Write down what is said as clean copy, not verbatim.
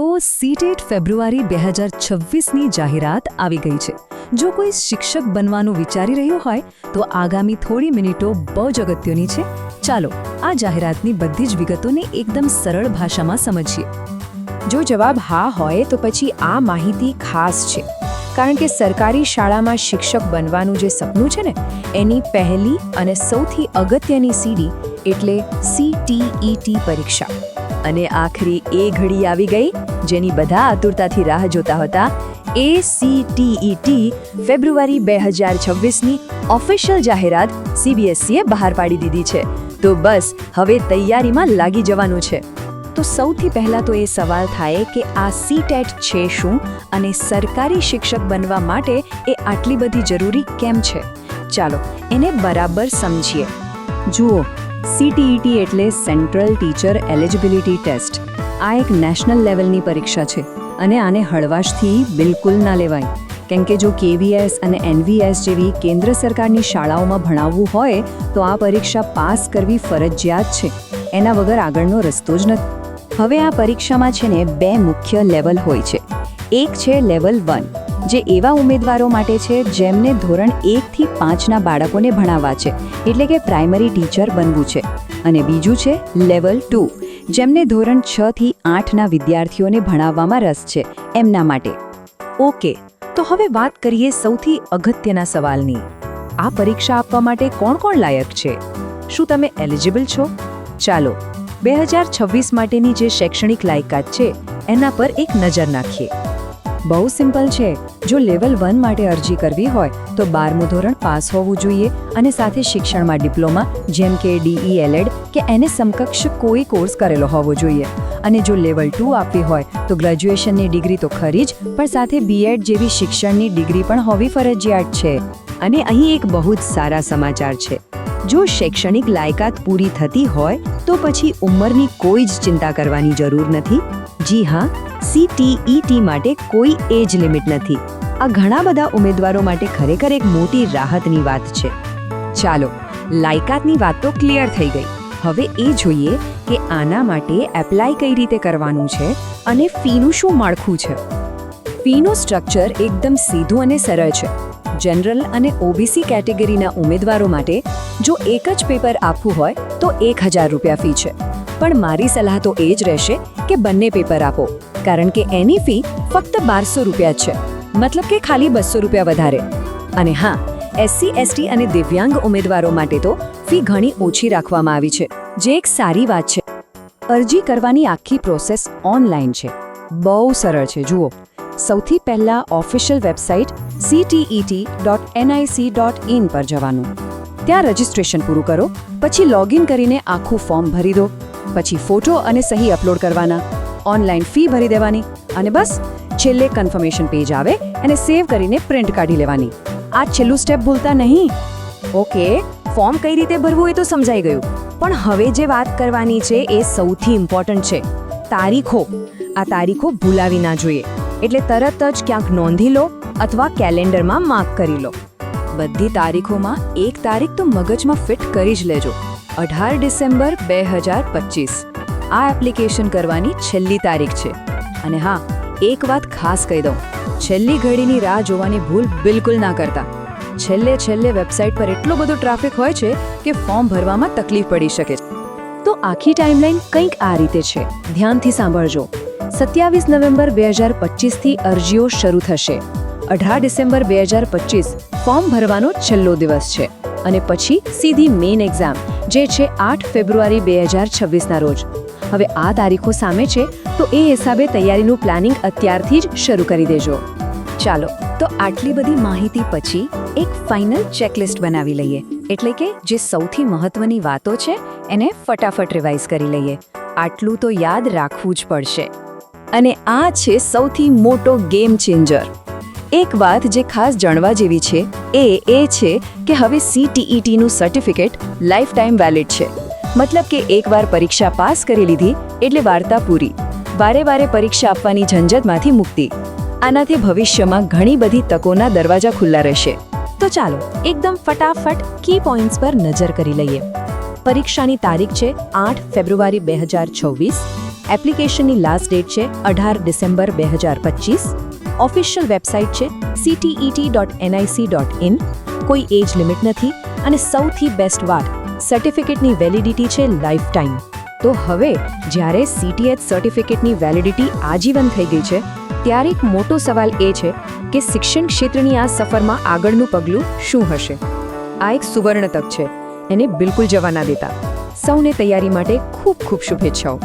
તો સીટેટ ફેબ્રુઆરી 2026ની જાહેરાત આવી ગઈ છે. જો કોઈ શિક્ષક બનવાનું વિચારી રહ્યું હોય તો આગામી થોડી મિનિટો બહુ જ અગત્યની છે. ચાલો આ જાહેરાતની બધી જ વિગતોને એકદમ સરળ ભાષામાં સમજીએ. જો જવાબ હા હોય તો પછી આ માહિતી ખાસ છે, કારણ કે સરકારી શાળામાં શિક્ષક બનવાનું જે સપનું છે ને, એની પહેલી અને સૌથી અગત્યની સીડી એટલે CTET પરીક્ષા. અને આખરી એ ઘડી આવી ગઈ જેની બધા આતુરતાથી રાહ જોતા હતા. એ CTET ફેબ્રુઆરી 2026ની ઓફિશિયલ જાહેરાત CBSEએ બહાર પાડી દીધી છે. તો બસ હવે તૈયારીમાં લાગી જવાનું છે. તો સૌથી પહેલાં તો એ સવાલ થાય કે આ સીટેટ છે શું અને સરકારી શિક્ષક બનવા માટે એ આટલી બધી જરૂરી કેમ છે? ચાલો એને બરાબર સમજીએ. જુઓ, CTET એટલે સેન્ટ્રલ ટીચર એલિજિબિલિટી ટેસ્ટ. આ એક નેશનલ લેવલની પરીક્ષા છે અને આને હળવાશથી બિલકુલ ના લેવાય, કેમ કે જો KVS અને NVS જેવી કેન્દ્ર સરકારની શાળાઓમાં ભણાવવું હોય તો આ પરીક્ષા પાસ કરવી ફરજિયાત છે. એના વગર આગળનો રસ્તો જ નથી. હવે આ પરીક્ષામાં છે ને 2 મુખ્ય લેવલ હોય છે. એક છે લેવલ 1, જે એવા ઉમેદવારો માટે છે જેમને ધોરણ 1 થી 5ના બાળકોને ભણાવવા છે, એટલે કે પ્રાઇમરી ટીચર બનવું છે. અને બીજું છે લેવલ 2, જેમને ધોરણ 6 થી 8ના વિદ્યાર્થીઓને ભણાવવામાં રસ છે, એમના માટે. ઓકે, તો હવે વાત કરીએ સૌથી અગત્યના સવાલની. આ પરીક્ષા આપવા માટે કોણ કોણ લાયક છે? શું તમે એલિજિબલ છો? ચાલો 2026 માટેની જે શૈક્ષણિક લાયકાત છે એના પર એક નજર નાખીએ. બહુ સિમ્પલ છે. જો લેવલ 1 માટે અરજી કરવી હોય તો 12મું ધોરણ પાસ હોવું જોઈએ અને સાથે શિક્ષણમાં ડિપ્લોમા જેમ કે DELED કે એને સમકક્ષ કોઈ કોર્સ કરેલો હોવો જોઈએ. અને જો લેવલ 2 આપવી હોય તો ગ્રેજ્યુએશનની ડિગ્રી તો ખરી જ, પણ સાથે BEd જેવી શિક્ષણની ડિગ્રી પણ હોવી ફરજિયાત છે. અને અહીં એક બહુ જ સારા સમાચાર છે. જો શૈક્ષણિક લાયકાત પૂરી થતી હોય તો પછી ઉંમરની કોઈ જ ચિંતા કરવાની જરૂર નથી. જી હા, CTET માટે કોઈ એજ લિમિટ નથી. આ ઘણા બધા ઉમેદવારો માટે ખરેખર એક મોટી રાહતની વાત છે. ચાલો, લાયકાતની વાત તો ક્લિયર થઈ ગઈ. હવે એ જોઈએ કે આના માટે એપ્લાય કઈ રીતે કરવાનું છે અને ફીનું શું માળખું છે. ફીનું સ્ટ્રક્ચર એકદમ સીધું અને સરળ છે. જનરલ અને OBC કેટેગરીના ઉમેદવારો માટે જો એક જ પેપર આપવું હોય તો 1000 રૂપિયા ફી છે. પણ મારી સલાહ તો એ જ રહેશે કે બંને પેપર આપો, કારણ કે એની ફી ફક્ત 1200 રૂપિયા છે, મતલબ કે ખાલી 200 રૂપિયા વધારે. અને હા, SC, ST અને દિવ્યાંગ ઉમેદવારો માટે તો ફી ઘણી ઓછી રાખવામાં આવી છે, જે એક સારી વાત છે. અરજી કરવાની આખી પ્રોસેસ ઓનલાઈન છે. બહુ સરળ છે. જુઓ, સૌથી પહેલા ઓફિશિયલ વેબસાઇટ ctet.nic.in પર જવાનું. ત્યાં રજિસ્ટ્રેશન પૂરું કરો, પછી લોગિન કરીને આખું ફોર્મ ભરી દો. પછી ફોટો અને સહી અપલોડ કરવાના, ઓનલાઈન ફી ભરી દેવાની અને બસ છેલ્લે કન્ફર્મેશન પેજ આવે અને સેવ કરીને પ્રિન્ટ કાઢી લેવાની. આ છેલ્લું સ્ટેપ ભૂલતા નહીં. ઓકે, ફોર્મ કઈ રીતે ભરવું એ તો સમજાઈ ગયું, પણ હવે જે વાત કરવાની છે એ સૌથી ઇમ્પોર્ટન્ટ છે. તારીખો. આ તારીખો ભૂલાવી ના જોઈએ, એટલે તરત જ ક્યાંક નોંધી લો અથવા કેલેન્ડરમાં માર્ક કરી લો. બધી તારીખોમાં એક તારીખ તો મગજમાં ફિટ કરી જ લેજો. 18 ડિસેમ્બર 2025 આ એપ્લિકેશન કરવાની છેલ્લી તારીખ છે. અને હા, એક વાત ખાસ કહી દઉં, છેલ્લી ઘડીની રાહ જોવાની ભૂલ બિલકુલ ના કરતા. છેલ્લે વેબસાઇટ પર એટલો બધો ટ્રાફિક હોય છે કે ફોર્મ ભરવામાં તકલીફ પડી શકે છે. તો આખી ટાઈમલાઈન કંઈક આ રીતે છે. ધ્યાનથી સાંભળજો. 27 નવેમ્બર 2025થી અરજીઓ શરૂ થશે. 18 ડિસેમ્બર 2025 ફોર્મ ભરવાનો છેલ્લો દિવસ છે. અને પછી સીધી મેઇન એક્ઝામ, જે છે 8 ફેબ્રુઆરી 2026ના રોજ. હવે આ તારીખો સામે છે તો એ હિસાબે તૈયારીનું પ્લાનિંગ અત્યારથી જ શરૂ કરી દેજો. ચાલો, તો આટલી બધી માહિતી પછી એક ફાઇનલ ચેકલિસ્ટ બનાવી લઈએ, એટલે કે જે સૌથી મહત્વની વાતો છે એને ફટાફટ રિવાઇઝ કરી લઈએ. આટલું તો યાદ રાખવું જ પડશે. અને આ છે સૌથી મોટો ગેમ ચેન્જર. એક વાત જે ખાસ જાણવા જેવી છે એ છે કે હવે CTETનું સર્ટિફિકેટ લાઈફ ટાઈમ વેલિડ છે. મતલબ કે એકવાર પરીક્ષા પાસ કરી લીધી એટલે વાર્તા પૂરી. વારે પરીક્ષા આપવાની ઝંઝટમાંથી મુક્તિ. આનાથી ભવિષ્યમાં ઘણી બધી તકોના દરવાજા ખુલ્લા રહેશે. તો ચાલો એકદમ ફટાફટ કી પોઈન્ટ્સ પર નજર કરી લઈએ. પરીક્ષાની તારીખ છે 8 ફેબ્રુઆરી 2026. એપ્લિકેશનની લાસ્ટ ડેટ છે 18 ડિસેમ્બર 2025. ઓફિશિયલ વેબસાઇટ છે ctet.nic.in. કોઈ એજ લિમિટ નથી અને સૌથી બેસ્ટ વાત, સર્ટિફિકેટની વેલિડિટી છે લાઈફ ટાઈમ. તો હવે જ્યારે CTH સર્ટિફિકેટની વેલિડિટી આજીવન થઈ ગઈ છે, ત્યારે એક મોટો સવાલ એ છે કે શિક્ષણ ક્ષેત્રની આ સફરમાં આગળનું પગલું શું હશે? આ એક સુવર્ણ તક છે, એને બિલકુલ જવા ના દેતા. સૌને તૈયારી માટે ખૂબ ખૂબ શુભેચ્છાઓ.